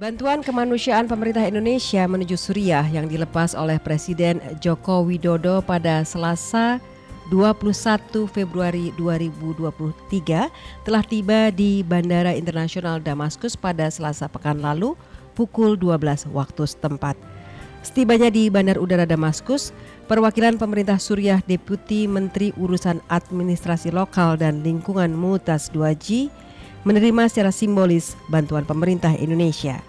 Bantuan kemanusiaan pemerintah Indonesia menuju Suriah yang dilepas oleh Presiden Joko Widodo pada Selasa 21 Februari 2023 telah tiba di Bandara Internasional Damaskus pada Selasa pekan lalu pukul 12 waktu setempat. Setibanya di Bandar Udara Damaskus, perwakilan pemerintah Suriah Deputi Menteri Urusan Administrasi Lokal dan Lingkungan Mu'taz 2G menerima secara simbolis bantuan pemerintah Indonesia.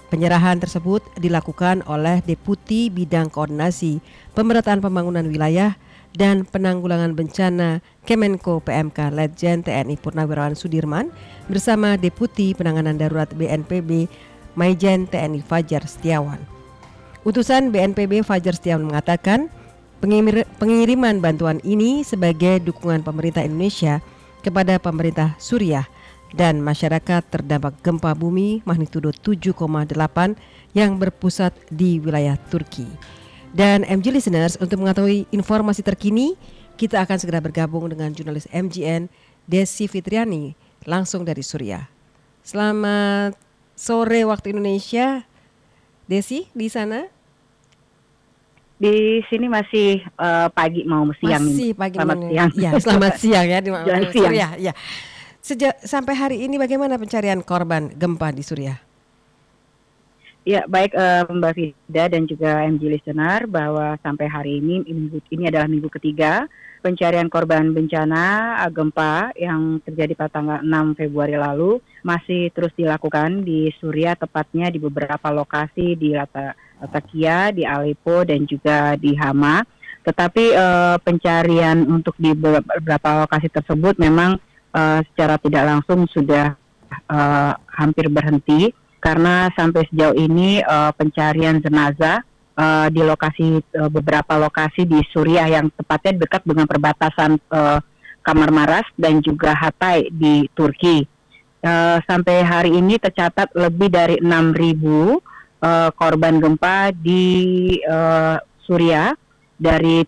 Penyerahan tersebut dilakukan oleh Deputi Bidang Koordinasi Pemerataan Pembangunan Wilayah dan Penanggulangan Bencana Kemenko PMK Letjen TNI Purnawirawan Sudirman bersama Deputi Penanganan Darurat BNPB Maijen TNI Fajar Setiawan. Utusan BNPB Fajar Setiawan mengatakan pengiriman bantuan ini sebagai dukungan pemerintah Indonesia kepada pemerintah Suriah dan masyarakat terdampak gempa bumi magnitudo 7,8 yang berpusat di wilayah Turki. Dan MG Listeners, untuk mengetahui informasi terkini, kita akan segera bergabung dengan jurnalis MGN Desi Fitriani langsung dari Suriah. Selamat sore waktu Indonesia, Desi di sana? Di sini masih pagi mau siang. Masih pagi. Selamat siang. Ya, selamat siang ya di Suriah. Ya. Sampai hari ini bagaimana pencarian korban gempa di Suriah? Ya, baik Mbak Fida dan juga MG Listener, bahwa sampai hari ini adalah minggu ketiga pencarian korban bencana gempa yang terjadi pada tanggal 6 Februari lalu masih terus dilakukan di Suriah, tepatnya di beberapa lokasi di Latakia, di Aleppo dan juga di Hama. Tetapi pencarian untuk di beberapa lokasi tersebut memang secara tidak langsung sudah hampir berhenti, karena sampai sejauh ini pencarian jenazah di beberapa lokasi di Suriah yang tepatnya dekat dengan perbatasan Kamar Maras dan juga Hatay di Turki. Sampai hari ini tercatat lebih dari 6.000 korban gempa di Suriah dari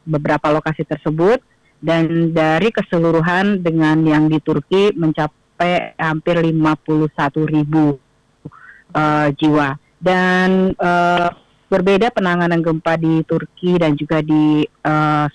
beberapa lokasi tersebut, dan dari keseluruhan dengan yang di Turki mencapai hampir 51.000 jiwa. Dan berbeda penanganan gempa di Turki dan juga di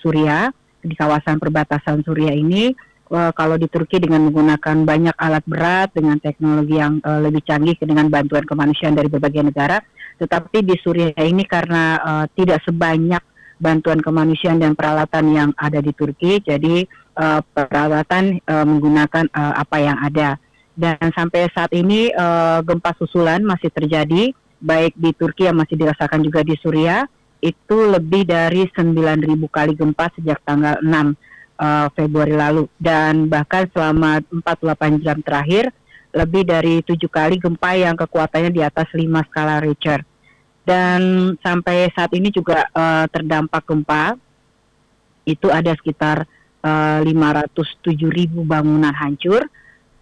Suriah, di kawasan perbatasan Suriah ini. Kalau di Turki dengan menggunakan banyak alat berat dengan teknologi yang lebih canggih dengan bantuan kemanusiaan dari berbagai negara, tetapi di Suriah ini karena tidak sebanyak bantuan kemanusiaan dan peralatan yang ada di Turki, jadi peralatan menggunakan apa yang ada. Dan sampai saat ini gempa susulan masih terjadi, baik di Turki yang masih dirasakan juga di Suriah. Itu lebih dari 9.000 kali gempa sejak tanggal 6 Februari lalu, dan bahkan selama 48 jam terakhir lebih dari 7 kali gempa yang kekuatannya di atas 5 skala Richter. Dan sampai saat ini juga terdampak gempa itu ada sekitar 507.000 bangunan hancur.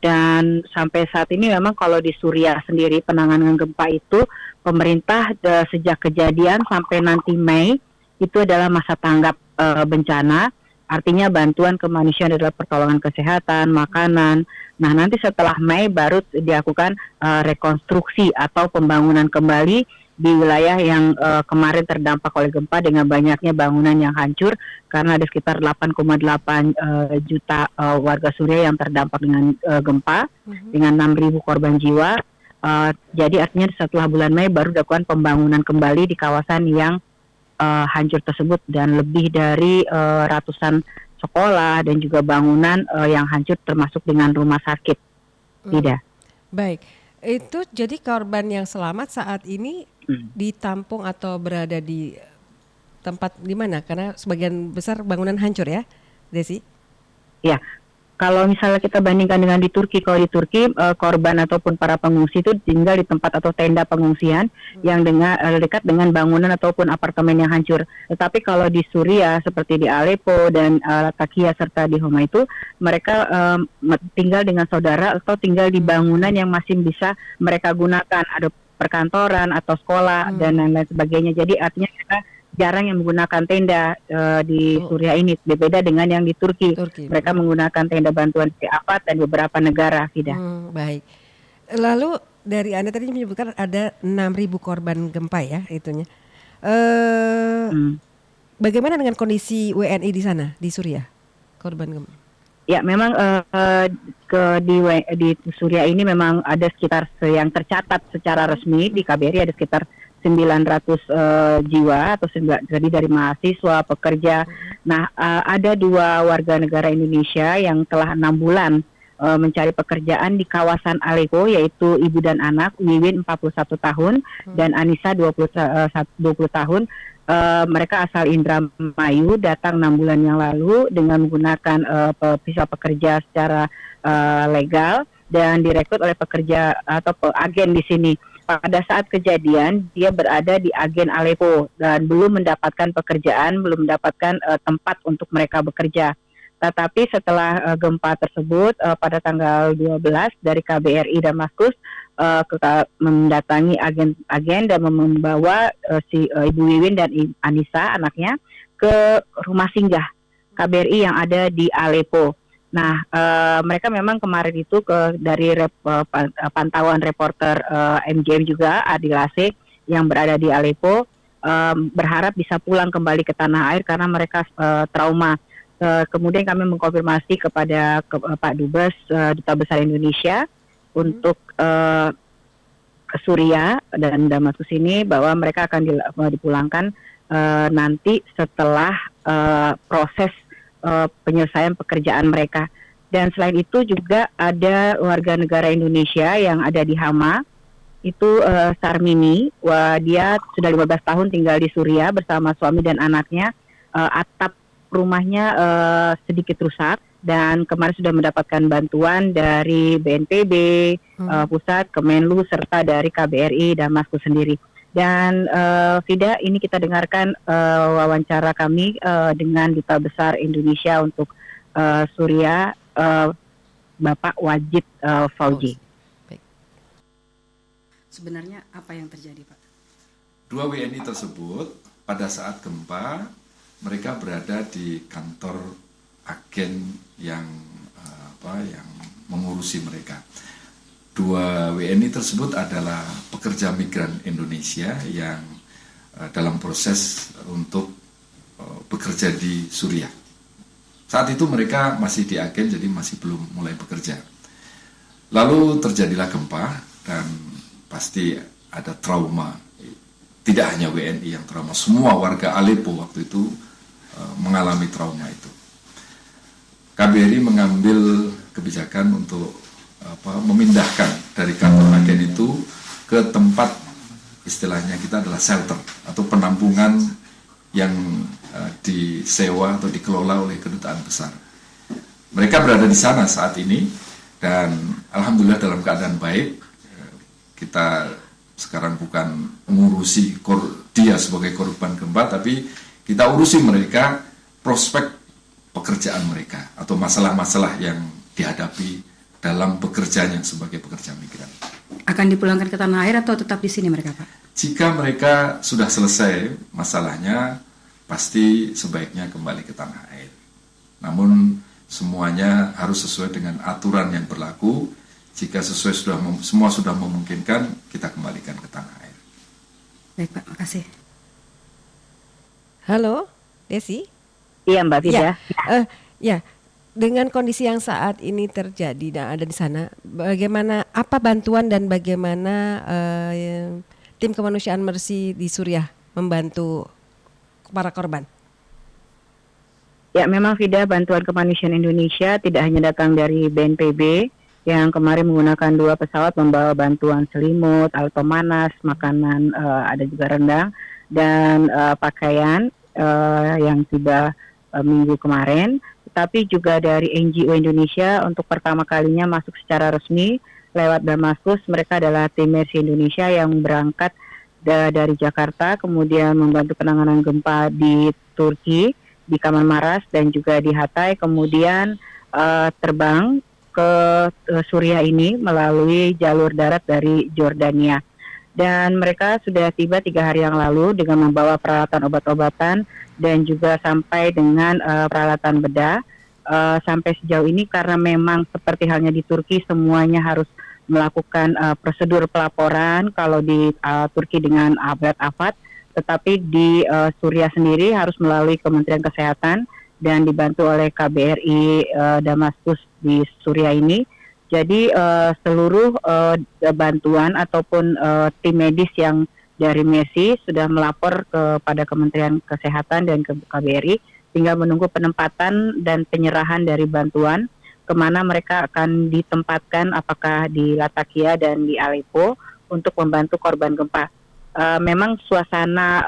Dan sampai saat ini memang kalau di Suriah sendiri penanganan gempa itu pemerintah sejak kejadian sampai nanti Mei itu adalah masa tanggap bencana. Artinya bantuan kemanusiaan adalah pertolongan kesehatan, makanan. Nah, nanti setelah Mei baru dilakukan rekonstruksi atau pembangunan kembali di wilayah yang kemarin terdampak oleh gempa dengan banyaknya bangunan yang hancur, karena ada sekitar 8,8 juta warga Suriah yang terdampak dengan gempa dengan 6.000 korban jiwa. Jadi artinya setelah bulan Mei baru dilakukan pembangunan kembali di kawasan yang hancur tersebut, dan lebih dari ratusan sekolah dan juga bangunan yang hancur termasuk dengan rumah sakit. Tidak. Baik, itu jadi korban yang selamat saat ini ditampung atau berada di tempat di mana? Karena sebagian besar bangunan hancur ya, Desi? Ya. Kalau misalnya kita bandingkan dengan di Turki, kalau di Turki korban ataupun para pengungsi itu tinggal di tempat atau tenda pengungsian yang dekat dengan bangunan ataupun apartemen yang hancur. Tetapi kalau di Suriah seperti di Aleppo dan Latakia serta di Homa itu mereka tinggal dengan saudara atau tinggal di bangunan yang masih bisa mereka gunakan, ada perkantoran atau sekolah dan lain-lain sebagainya. Jadi artinya kita jarang yang menggunakan tenda di Suriah ini, berbeda dengan yang di Turki. Mereka menggunakan tenda bantuan di Afat dan beberapa negara, tidak. Baik. Lalu dari Anda tadi menyebutkan ada 6.000 korban gempa ya itunya. Hmm. Bagaimana dengan kondisi WNI di sana di Suriah korban gempa? Ya, memang di Suriah ini memang ada sekitar yang tercatat secara resmi di KBRI ada sekitar 900 jiwa atau terdiri dari mahasiswa, pekerja. Nah, ada 2 warga negara Indonesia yang telah 6 bulan mencari pekerjaan di kawasan Aleppo, yaitu ibu dan anak, Wiwin 41 tahun dan Anissa 20 tahun. Mereka asal Indramayu, datang 6 bulan yang lalu dengan menggunakan visa pekerja secara legal dan direkrut oleh pekerja atau agen di sini. Pada saat kejadian dia berada di agen Aleppo dan belum mendapatkan pekerjaan, belum mendapatkan tempat untuk mereka bekerja. Tetapi setelah gempa tersebut pada tanggal 12 dari KBRI Damaskus mendatangi agen dan membawa Ibu Wiwin dan Anissa anaknya ke rumah singgah KBRI yang ada di Aleppo. Nah, mereka memang kemarin itu dari pantauan reporter MGM juga Adil Asih yang berada di Aleppo berharap bisa pulang kembali ke tanah air karena mereka trauma. Kemudian kami mengkonfirmasi kepada Pak Dubes Duta Besar Indonesia untuk ke Suriah dan Damaskus ini bahwa mereka akan dipulangkan nanti setelah proses penyelesaian pekerjaan mereka. Dan selain itu juga ada warga negara Indonesia yang ada di Hama, itu Sarmini. Dia sudah 15 tahun tinggal di Suriah bersama suami dan anaknya. Atap rumahnya sedikit rusak dan kemarin sudah mendapatkan bantuan dari BNPB pusat, Kemenlu serta dari KBRI Damaskus sendiri. Dan Fida, ini kita dengarkan wawancara kami dengan Duta Besar Indonesia untuk Suriah, Bapak Wajid Fauji. Sebenarnya apa yang terjadi, Pak? 2 WNI tersebut pada saat gempa mereka berada di kantor agen yang yang mengurusi mereka. 2 WNI tersebut adalah pekerja migran Indonesia yang dalam proses untuk bekerja di Suriah. Saat itu mereka masih di agen, jadi masih belum mulai bekerja. Lalu terjadilah gempa dan pasti ada trauma. Tidak hanya WNI yang trauma, semua warga Aleppo waktu itu mengalami trauma itu. KBRI mengambil kebijakan untuk memindahkan dari kantor agen itu ke tempat istilahnya kita adalah shelter atau penampungan yang disewa atau dikelola oleh kedutaan besar. Mereka berada di sana saat ini dan alhamdulillah dalam keadaan baik. Kita sekarang bukan mengurusi dia sebagai korban gempa, tapi kita urusi mereka prospek pekerjaan mereka atau masalah-masalah yang dihadapi dalam pekerjaannya sebagai pekerja migran. Akan dipulangkan ke tanah air atau tetap di sini mereka, Pak? Jika mereka sudah selesai masalahnya, pasti sebaiknya kembali ke tanah air. Namun semuanya harus sesuai dengan aturan yang berlaku. Jika semua sudah memungkinkan, kita kembalikan ke tanah air. Baik, Pak, makasih. Halo, Desi? Iya, Mbak Fida. Ya, dengan kondisi yang saat ini terjadi dan ada di sana, bagaimana apa bantuan dan bagaimana tim kemanusiaan Mercy di Suriah membantu para korban? Ya, memang Fida, bantuan kemanusiaan Indonesia tidak hanya datang dari BNPB yang kemarin menggunakan 2 pesawat membawa bantuan selimut, alat pemanas, makanan, ada juga rendang dan pakaian yang tiba minggu kemarin, tapi juga dari NGO Indonesia untuk pertama kalinya masuk secara resmi lewat Damaskus. Mereka adalah tim Mercy Indonesia yang berangkat dari Jakarta, kemudian membantu penanganan gempa di Turki, di Kahramanmaraş dan juga di Hatay, kemudian terbang ke Suriah ini melalui jalur darat dari Jordania. Dan mereka sudah tiba 3 hari yang lalu dengan membawa peralatan obat-obatan dan juga sampai dengan peralatan bedah. Sampai sejauh ini karena memang seperti halnya di Turki semuanya harus melakukan prosedur pelaporan kalau di Turki dengan Abad Afat, tetapi di Suriah sendiri harus melalui Kementerian Kesehatan dan dibantu oleh KBRI Damaskus di Suriah ini. Jadi seluruh bantuan ataupun tim medis yang dari Mercy sudah melapor kepada Kementerian Kesehatan dan ke KBRI, tinggal menunggu penempatan dan penyerahan dari bantuan kemana mereka akan ditempatkan, apakah di Latakia dan di Aleppo untuk membantu korban gempa. Memang suasana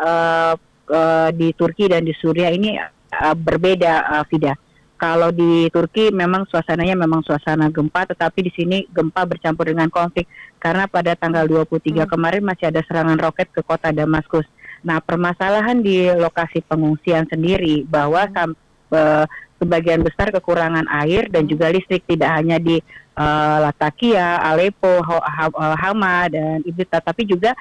di Turki dan di Suriah ini berbeda, Fida. Kalau di Turki memang suasananya memang suasana gempa, tetapi di sini gempa bercampur dengan konflik karena pada tanggal 23 kemarin masih ada serangan roket ke kota Damaskus. Nah, permasalahan di lokasi pengungsian sendiri bahwa sebagian besar kekurangan air dan juga listrik, tidak hanya di Latakia, Aleppo, Hama dan Idlib, tapi juga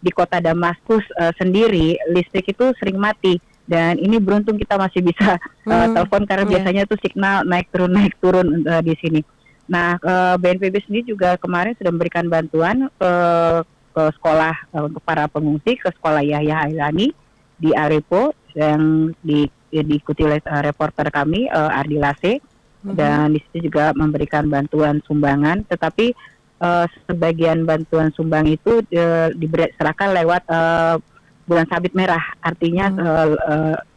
di kota Damaskus sendiri listrik itu sering mati. Dan ini beruntung kita masih bisa telepon karena biasanya tuh signal naik turun di sini. Nah, BNPB sendiri juga kemarin sudah memberikan bantuan ke sekolah untuk para pengungsi, ke sekolah Yahya Hailani di Aleppo yang diikuti oleh reporter kami Ardi Lase, dan di situ juga memberikan bantuan sumbangan. Tetapi sebagian bantuan sumbang itu diserahkan lewat Bulan Sabit Merah, artinya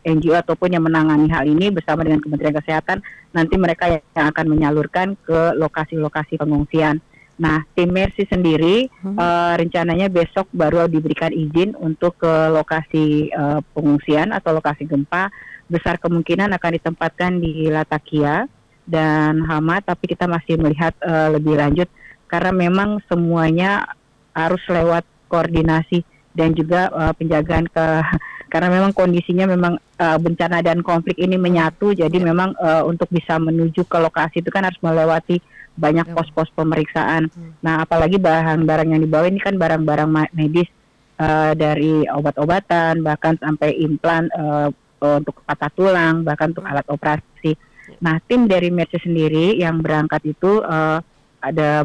NGO ataupun yang menangani hal ini bersama dengan Kementerian Kesehatan, nanti mereka yang akan menyalurkan ke lokasi-lokasi pengungsian. Nah, tim Mercy sendiri rencananya besok baru diberikan izin untuk ke lokasi pengungsian atau lokasi gempa. Besar kemungkinan akan ditempatkan di Latakia dan Hama, tapi kita masih melihat lebih lanjut karena memang semuanya harus lewat koordinasi dan juga penjagaan karena memang kondisinya memang bencana dan konflik ini menyatu, jadi memang untuk bisa menuju ke lokasi itu kan harus melewati banyak pos-pos pemeriksaan. Nah, apalagi barang-barang yang dibawa ini kan barang-barang medis, dari obat-obatan bahkan sampai implan untuk patah tulang, bahkan untuk alat operasi. Nah, tim dari Mercy sendiri yang berangkat itu ada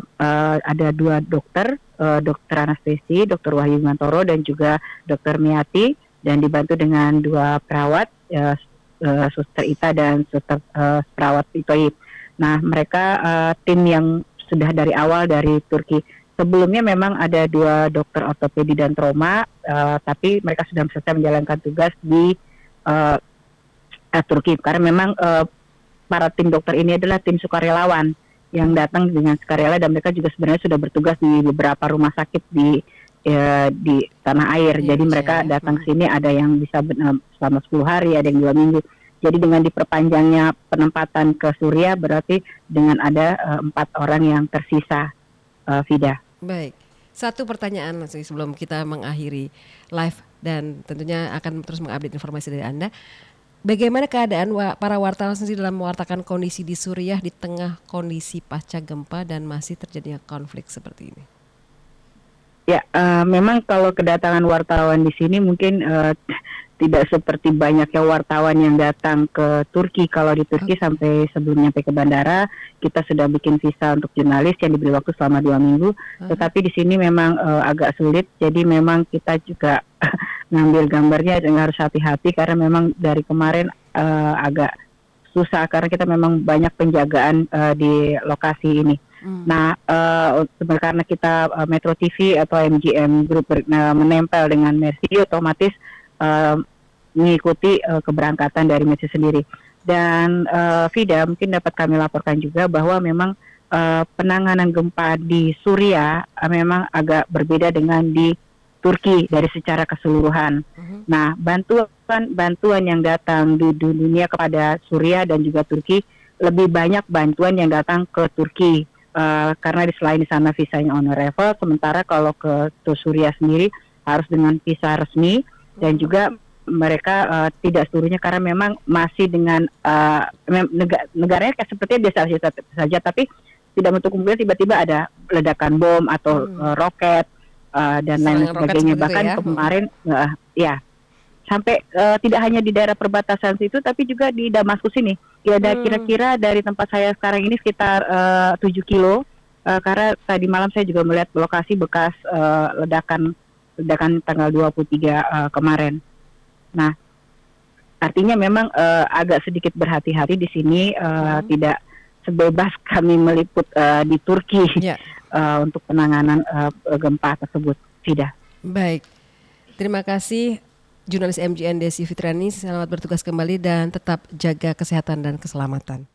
2 dokter, dokter anestesi, dokter Wahyu Mantoro dan juga dokter Miati, dan dibantu dengan 2 perawat, suster Ita dan suster perawat Itoib. Nah, mereka tim yang sudah dari awal dari Turki. Sebelumnya memang ada 2 dokter ortopedi dan trauma, tapi mereka sudah selesai menjalankan tugas di Turki karena memang para tim dokter ini adalah tim sukarelawan yang datang dengan sukarela, dan mereka juga sebenarnya sudah bertugas di beberapa rumah sakit di tanah air. Jadi mereka datang ke sini, ada yang bisa selama 10 hari, ada yang 2 minggu. Jadi dengan diperpanjangnya penempatan ke Suriah berarti dengan ada 4 orang yang tersisa, Fida. Baik, satu pertanyaan sebelum kita mengakhiri live dan tentunya akan terus mengupdate informasi dari Anda. Bagaimana keadaan para wartawan sendiri dalam mewartakan kondisi di Suriah di tengah kondisi pasca gempa dan masih terjadinya konflik seperti ini? Ya, memang kalau kedatangan wartawan di sini mungkin tidak seperti banyaknya wartawan yang datang ke Turki. Kalau di Turki sampai sebelum nyampe ke bandara, kita sudah bikin visa untuk jurnalis yang diberi waktu selama 2 minggu. Tetapi di sini memang agak sulit, jadi memang kita juga ngambil gambarnya dan harus hati-hati karena memang dari kemarin agak susah karena kita memang banyak penjagaan di lokasi ini. Nah, karena kita Metro TV atau MGM Group menempel dengan Mercy, otomatis mengikuti keberangkatan dari Mercy sendiri. Dan Vida, mungkin dapat kami laporkan juga bahwa memang penanganan gempa di Suriah memang agak berbeda dengan di Turki dari secara keseluruhan. Nah, bantuan yang datang di dunia kepada Suriah dan juga Turki, lebih banyak bantuan yang datang ke Turki karena selain di sana visanya on arrival, sementara kalau ke Suriah sendiri harus dengan visa resmi, dan juga mereka tidak seluruhnya karena memang masih dengan negaranya kayak sepertinya biasa saja, tapi tidak menutup kemungkinan tiba-tiba ada ledakan bom atau roket dan lain sebagainya. Bahkan kemarin sampai tidak hanya di daerah perbatasan situ, tapi juga di Damaskus ini. Ya, ada kira-kira dari tempat saya sekarang ini sekitar 7 kilo karena tadi malam saya juga melihat lokasi bekas ledakan tanggal 23 kemarin. Nah, artinya memang agak sedikit berhati-hati di sini, tidak sebebas kami meliput di Turki untuk penanganan gempa tersebut. Tidak. Baik, terima kasih jurnalis MJN Desi Fitriani. Selamat bertugas kembali dan tetap jaga kesehatan dan keselamatan.